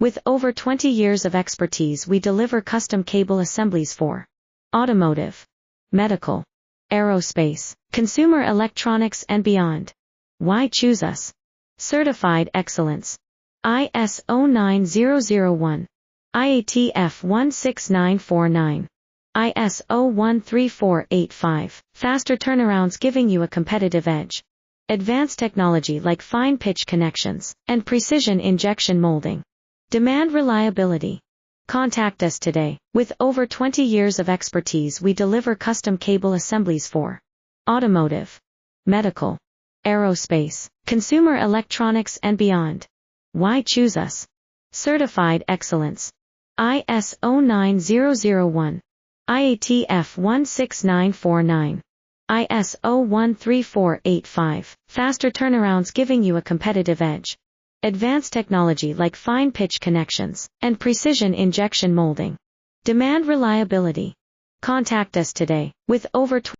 With over 20 years of expertise, we deliver custom cable assemblies for automotive, medical, aerospace, consumer electronics and beyond. Why choose us? Certified excellence. ISO 9001. IATF 16949. ISO 13485. Faster turnarounds giving you a competitive edge. Advanced technology like fine pitch connections and precision injection molding. Demand reliability. Contact us today. With over 20 years of expertise, we deliver custom cable assemblies for automotive, medical, aerospace, consumer electronics and beyond. Why choose us? Certified excellence. ISO 9001. IATF 16949. ISO 13485. Faster turnarounds giving you a competitive edge. Advanced technology like fine pitch connections and precision injection molding. Demand reliability. Contact us today. With over